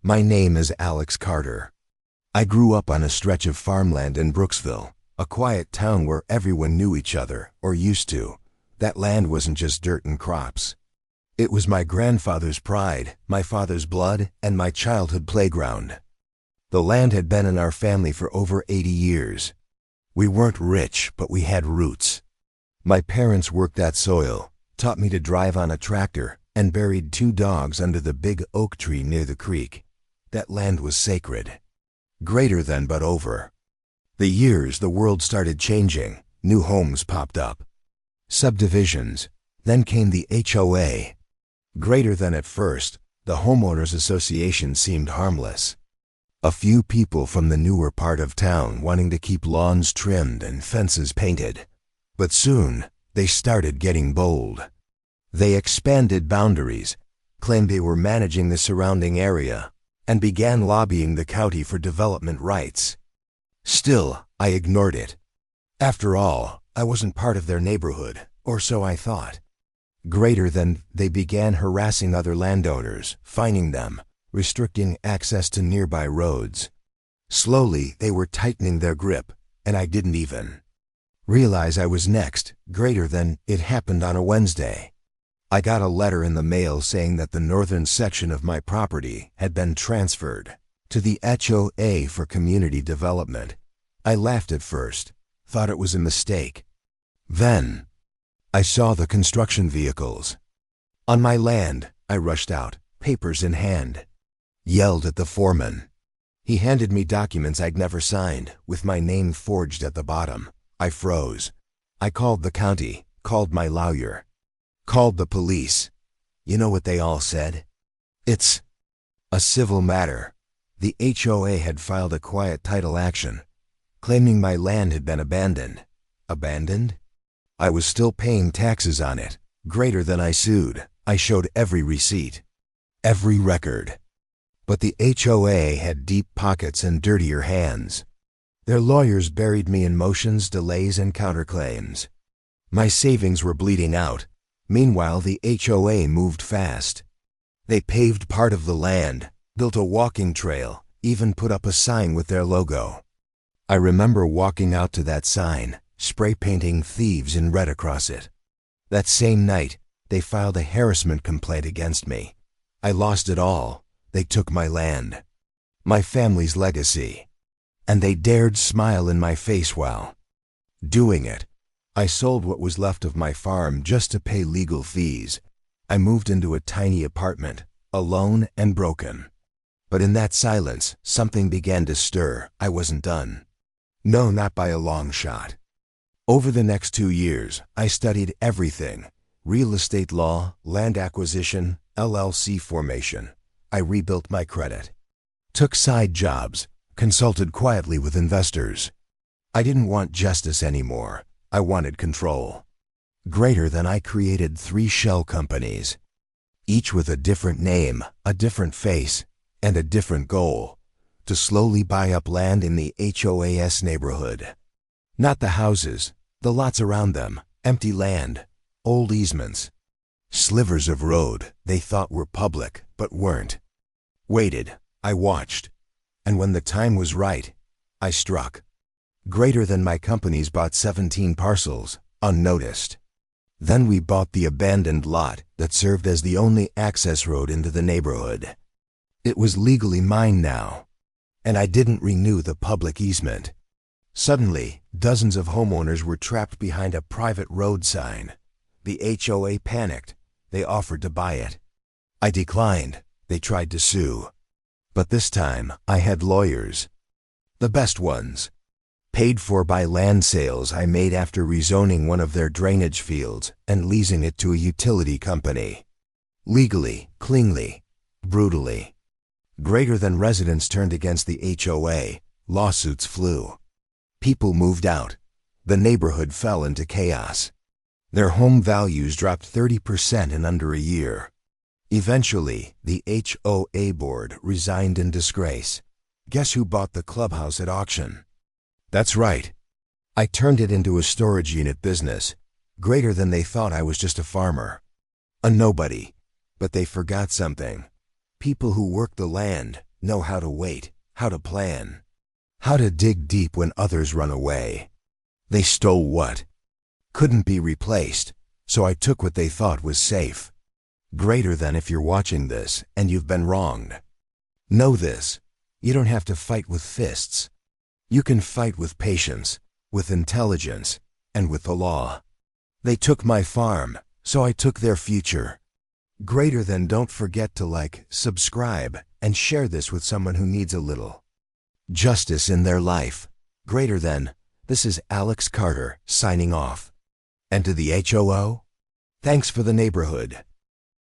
My name is Alex Carter. I grew up on a stretch of farmland in Brooksville, a quiet town where everyone knew each other, or used to. That land wasn't just dirt and crops. It was my grandfather's pride, my father's blood, and my childhood playground. The land had been in our family for over 80 years. We weren't rich, but we had roots. My parents worked that soil, taught me to drive on a tractor, and buried 2 dogs under the big oak tree near the creek. That land was sacred. Greater than but over. The years the world started changing, new homes popped up. Subdivisions, then came the HOA. Greater than at first, the Homeowners Association seemed harmless. A few people from the newer part of town wanting to keep lawns trimmed and fences painted. But soon, they started getting bold. They expanded boundaries, claimed they were managing the surrounding area, and began lobbying the county for development rights. Still, I ignored it. After all, I wasn't part of their neighborhood, or so I thought. Greater than, they began harassing other landowners, fining them, restricting access to nearby roads. Slowly, they were tightening their grip, and I didn't even realize I was next. Greater than, it happened on a Wednesday. I got a letter in the mail saying that the northern section of my property had been transferred to the HOA for community development. I laughed at first, thought it was a mistake. Then, I saw the construction vehicles. On my land, I rushed out, papers in hand. Yelled at the foreman. He handed me documents I'd never signed, with my name forged at the bottom. I froze. I called the county, called my lawyer. Called the police. You know what they all said? It's a civil matter. The HOA had filed a quiet title action, claiming my land had been abandoned. Abandoned? I was still paying taxes on it. Greater than, I sued. I showed every receipt, every record. But the HOA had deep pockets and dirtier hands. Their lawyers buried me in motions, delays, and counterclaims. My savings were bleeding out. Meanwhile, the HOA moved fast. They paved part of the land, built a walking trail, even put up a sign with their logo. I remember walking out to that sign, spray painting "thieves" in red across it. That same night, they filed a harassment complaint against me. I lost it all. They took my land, my family's legacy, and they dared smile in my face while doing it. I sold what was left of my farm just to pay legal fees. I moved into a tiny apartment, alone and broken. But in that silence, something began to stir. I wasn't done. No, not by a long shot. Over the next 2 years, I studied everything: real estate law, land acquisition, LLC formation. I rebuilt my credit. Took side jobs, consulted quietly with investors. I didn't want justice anymore. I wanted control. Greater than, I created 3 shell companies, each with a different name, a different face, and a different goal: to slowly buy up land in the HOA's neighborhood. Not the houses, the lots around them, empty land, old easements, slivers of road they thought were public but weren't. Waited, I watched, and when the time was right, I struck. Greater than, my companies bought 17 parcels, unnoticed. Then we bought the abandoned lot that served as the only access road into the neighborhood. It was legally mine now, and I didn't renew the public easement. Suddenly, dozens of homeowners were trapped behind a private road sign. The HOA panicked. They offered to buy it. I declined. They tried to sue. But this time, I had lawyers. The best ones. Paid for by land sales I made after rezoning one of their drainage fields and leasing it to a utility company. Legally, cleanly, brutally. Greater than, residents turned against the HOA. Lawsuits flew. People moved out. The neighborhood fell into chaos. Their home values dropped 30% in under a year. Eventually, the HOA board resigned in disgrace. Guess who bought the clubhouse at auction? That's right. I turned it into a storage unit business. Greater than, they thought I was just a farmer, a nobody. But they forgot something. People who worked the land, know how to wait, how to plan, how to dig deep when others run away. They stole what couldn't be replaced, so I took what they thought was safe. Greater than. If you're watching this and you've been wronged, know this: you don't have to fight with fists. You can fight with patience, with intelligence, and with the law. They took my farm, so I took their future. Greater than. Don't forget to like, subscribe, and share this with someone who needs a little justice in their life. Greater than. This is Alex Carter signing off. And to the HOA, thanks for the neighborhood.